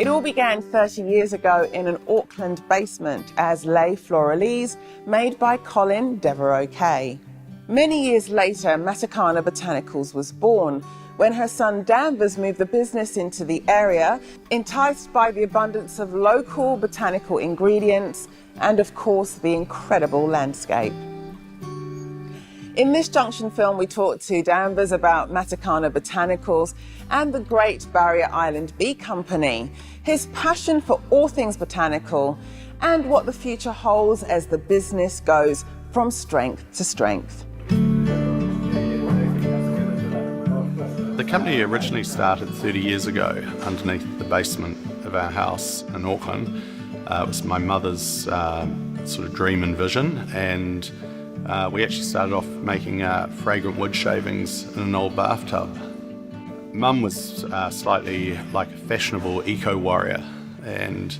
It all began 30 years ago in an Auckland basement as Les Floralies, made by Colin Devereux Kay. Many years later, Matakana Botanicals was born when her son Danvers moved the business into the area, enticed by the abundance of local botanical ingredients and, of course, the incredible landscape. In this Junction film, we talked to Danvers about Matakana Botanicals and the Great Barrier Island Bee Company, his passion for all things botanical, and what the future holds as the business goes from strength to strength. The company originally started 30 years ago underneath the basement of our house in Auckland. It was my mother's sort of dream and vision, and we actually started off making fragrant wood shavings in an old bathtub. Mum was slightly like a fashionable eco-warrior, and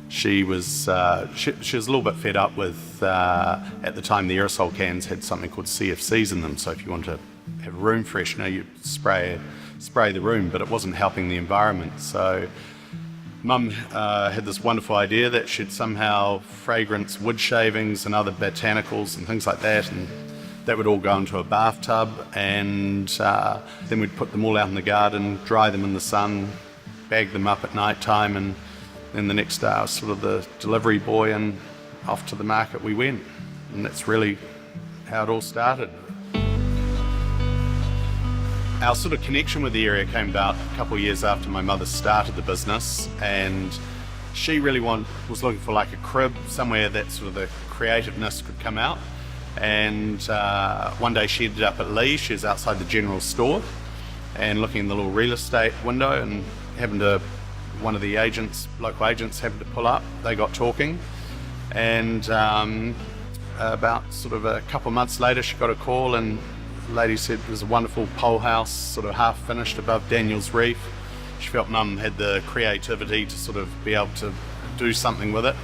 she was a little bit fed up with, at the time the aerosol cans had something called CFCs in them, so if you want to have a room freshener, you'd spray the room, but it wasn't helping the environment. So Mum had this wonderful idea that she'd somehow fragrance wood shavings and other botanicals and things like that, and that would all go into a bathtub, and then we'd put them all out in the garden, dry them in the sun, bag them up at night time, and then the next day I was sort of the delivery boy, and off to the market we went. And that's really how it all started. Our sort of connection with the area came about a couple of years after my mother started the business, and she really was looking for like a crib, somewhere that sort of the creativeness could come out. And one day she ended up at Lee's. She was outside the general store and looking in the little real estate window, and one of the local agents happened to pull up. They got talking, and about sort of a couple of months later she got a call, and the lady said there's a wonderful pole house sort of half finished above Daniel's Reef. She felt Mum had the creativity to sort of be able to do something with it.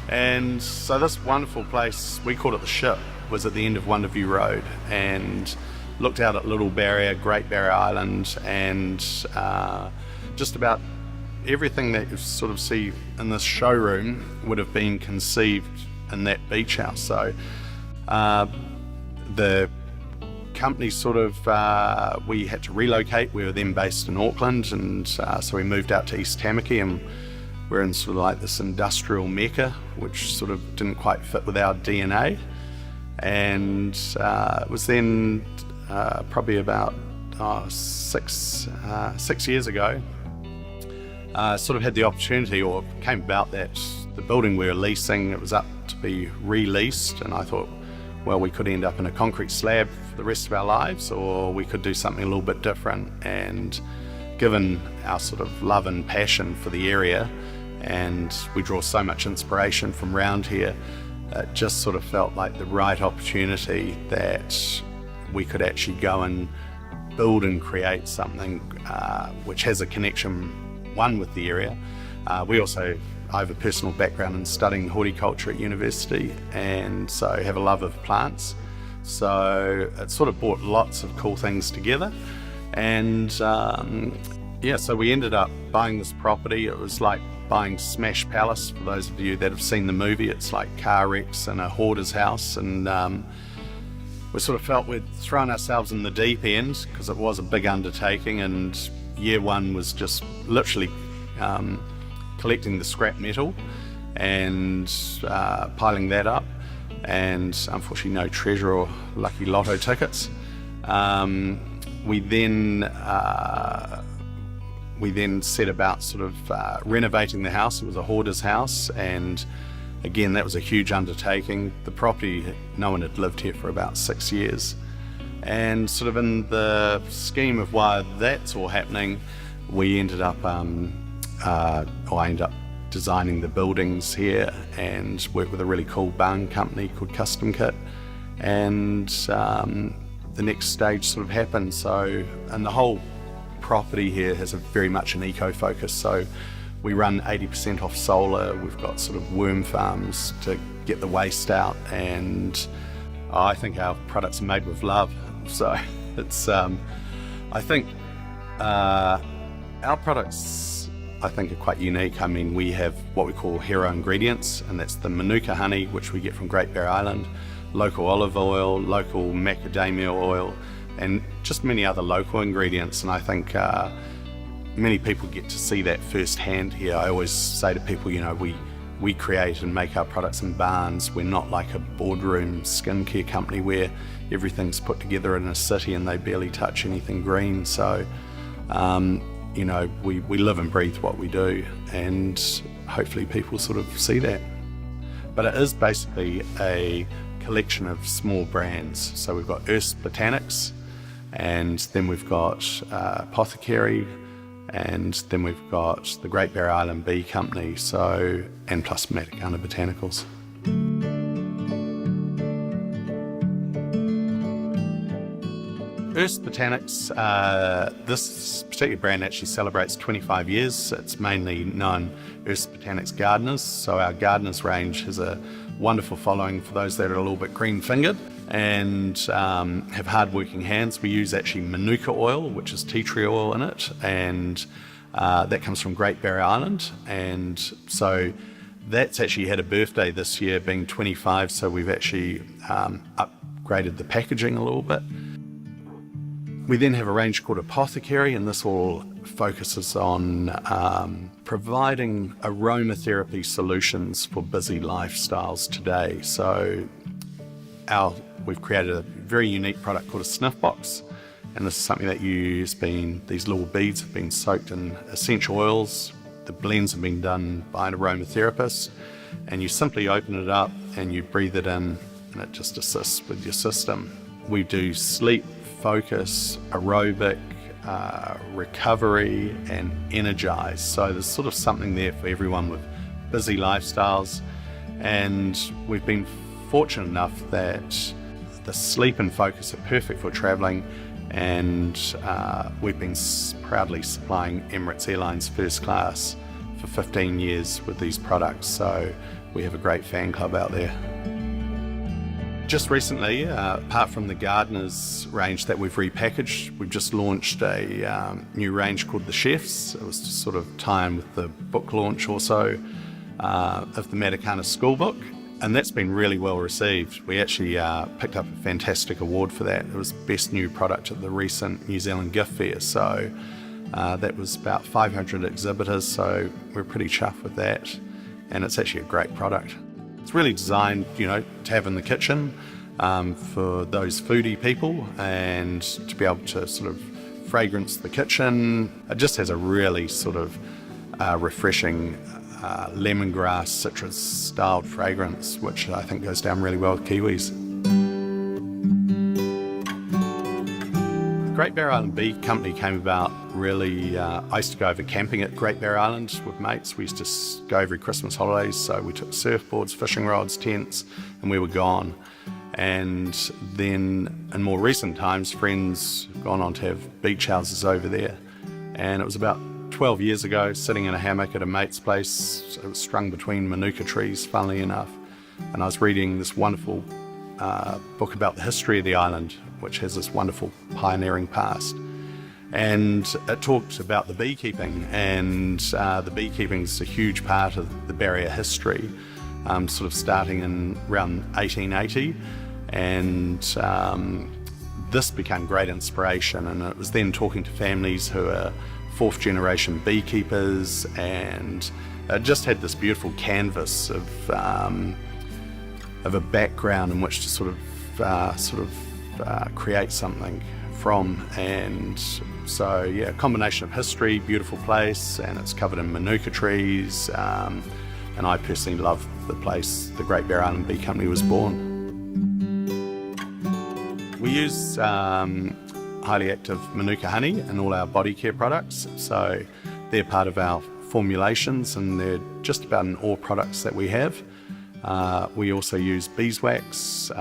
And so this wonderful place, we called it the Ship, was at the end of Wonderview Road, and looked out at Little Barrier, Great Barrier Island, and just about everything that you sort of see in this showroom would have been conceived in that beach house. So the company sort of, we had to relocate. We were then based in Auckland, and so we moved out to East Tamaki, and we're in sort of like this industrial mecca, which sort of didn't quite fit with our DNA. And it was then probably about 6 years ago, sort of had the opportunity, or came about, that the building we were leasing, it was up to be released, and I thought, well, we could end up in a concrete slab for the rest of our lives, or we could do something a little bit different. And given our sort of love and passion for the area, and we draw so much inspiration from around here, it just sort of felt like the right opportunity that we could actually go and build and create something which has a connection, one, with the area. I have a personal background in studying horticulture at university, and so have a love of plants. So it sort of brought lots of cool things together. And so we ended up buying this property. It was like buying Smash Palace. For those of you that have seen the movie, it's like car wrecks and a hoarder's house. And we sort of felt we'd thrown ourselves in the deep end, because it was a big undertaking, and year one was just literally collecting the scrap metal and piling that up, and unfortunately no treasure or lucky lotto tickets. We then set about sort of renovating the house. It was a hoarder's house, and again, that was a huge undertaking. The property, no one had lived here for about 6 years, and sort of in the scheme of why that's all happening, we ended up I ended up designing the buildings here, and worked with a really cool barn company called Custom Kit, and the next stage sort of happened. So, and the whole property here has very much an eco-focus. So we run 80% off solar. We've got sort of worm farms to get the waste out, and I think our products are made with love. So it's I think our products I think are quite unique. I mean, we have what we call hero ingredients, and that's the Manuka honey, which we get from Great Bear Island, local olive oil, local macadamia oil, and just many other local ingredients. And I think many people get to see that firsthand here. I always say to people, you know, we create and make our products in barns. We're not like a boardroom skincare company where everything's put together in a city and they barely touch anything green. So, you know, we live and breathe what we do, and hopefully people sort of see that. But it is basically a collection of small brands. So we've got Earth's Botanics, and then we've got Apothecary, and then we've got the Great Bear Island Bee Company, so, and plus Matakana Botanicals. Earth's Botanics, this particular brand actually celebrates 25 years. It's mainly known Earth's Botanics gardeners, so our gardeners range has a wonderful following for those that are a little bit green-fingered and have hard-working hands. We use actually Manuka oil, which is tea tree oil in it, and that comes from Great Bear Island, and so that's actually had a birthday this year, being 25, so we've actually upgraded the packaging a little bit. We then have a range called Apothecary, and this all focuses on providing aromatherapy solutions for busy lifestyles today. So we've created a very unique product called a sniff box, and this is something that these little beads have been soaked in essential oils. The blends have been done by an aromatherapist, and you simply open it up and you breathe it in, and it just assists with your system. We do sleep, focus, aerobic, recovery, and energize. So there's sort of something there for everyone with busy lifestyles, and we've been fortunate enough that the sleep and focus are perfect for traveling, and we've been proudly supplying Emirates Airlines first class for 15 years with these products, so we have a great fan club out there. Just recently, apart from the gardeners range that we've repackaged, we've just launched a new range called the Chefs. It was to sort of tie in with the book launch also of the Matakana school book, and that's been really well received. We actually picked up a fantastic award for that. It was Best New Product at the recent New Zealand Gift Fair, so that was about 500 exhibitors, so we're pretty chuffed with that, and it's actually a great product. It's really designed, you know, to have in the kitchen for those foodie people, and to be able to sort of fragrance the kitchen. It just has a really sort of refreshing lemongrass, citrus styled fragrance, which I think goes down really well with Kiwis. Great Bear Island Bee Company came about really, I used to go over camping at Great Bear Island with mates. We used to go every Christmas holidays, so we took surfboards, fishing rods, tents, and we were gone. And then in more recent times, friends have gone on to have beach houses over there. And it was about 12 years ago, sitting in a hammock at a mate's place. It was strung between Manuka trees, funnily enough. And I was reading this wonderful book about the history of the island, which has this wonderful pioneering past. And it talked about the beekeeping, and the beekeeping is a huge part of the barrier history, sort of starting in around 1880. And this became great inspiration, and it was then talking to families who are fourth generation beekeepers, and it just had this beautiful canvas of a background in which to sort of create something from. And so yeah, a combination of history, beautiful place, and it's covered in Manuka trees, and I personally love the place the Great Bear Island Bee Company was born. We use highly active Manuka honey in all our body care products, so they're part of our formulations, and they're just about in all products that we have. We also use beeswax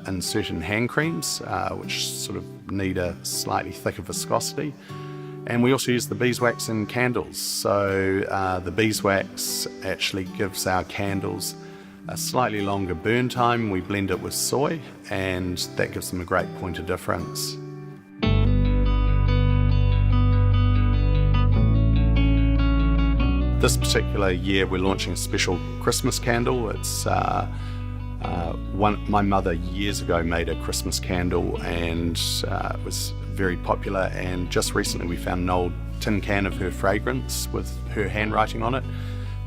in certain hand creams, which sort of need a slightly thicker viscosity. And we also use the beeswax in candles. So the beeswax actually gives our candles a slightly longer burn time. We blend it with soy, and that gives them a great point of difference. This particular year we're launching a special Christmas candle. It's my mother years ago made a Christmas candle, and it was very popular, and just recently we found an old tin can of her fragrance with her handwriting on it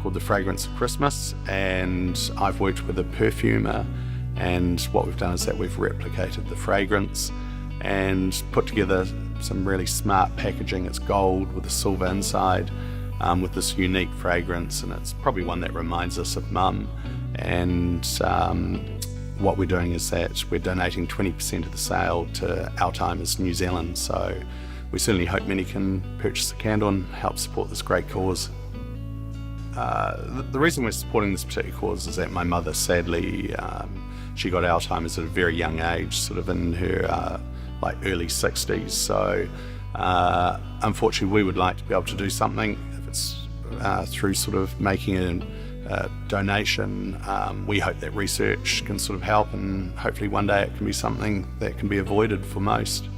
called The Fragrance of Christmas, and I've worked with a perfumer, and what we've done is that we've replicated the fragrance and put together some really smart packaging. It's gold with a silver inside, with this unique fragrance, and it's probably one that reminds us of Mum. And what we're doing is that we're donating 20% of the sale to Alzheimer's New Zealand, so we certainly hope many can purchase the candle and help support this great cause. The reason we're supporting this particular cause is that my mother, sadly, she got Alzheimer's at a very young age, sort of in her early 60s. So unfortunately, we would like to be able to do something. If it's through sort of making a donation, we hope that research can sort of help, and hopefully one day it can be something that can be avoided for most.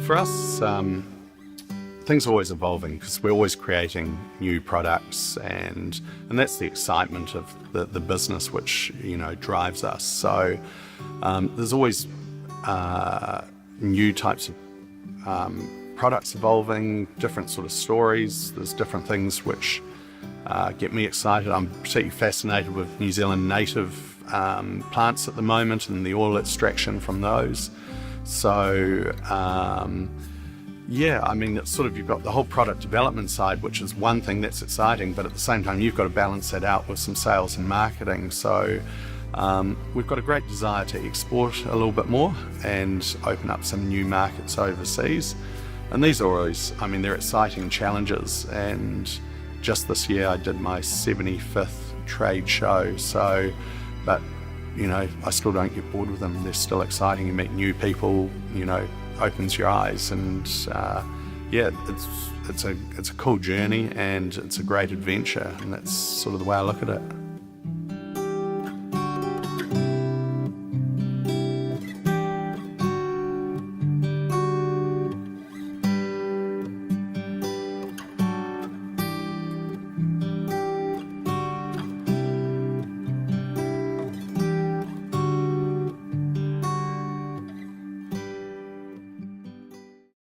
For us, things are always evolving because we're always creating new products, and that's the excitement of the business, which drives us. So there's always new types of products evolving, different sort of stories. There's different things which get me excited. I'm particularly fascinated with New Zealand native plants at the moment and the oil extraction from those. So it's sort of, you've got the whole product development side, which is one thing that's exciting, but at the same time you've got to balance that out with some sales and marketing. So we've got a great desire to export a little bit more and open up some new markets overseas. And these are always, they're exciting challenges. And just this year I did my 75th trade show. So, but I still don't get bored with them. They're still exciting. You meet new people, opens your eyes, and it's a cool journey, and it's a great adventure, and that's sort of the way I look at it.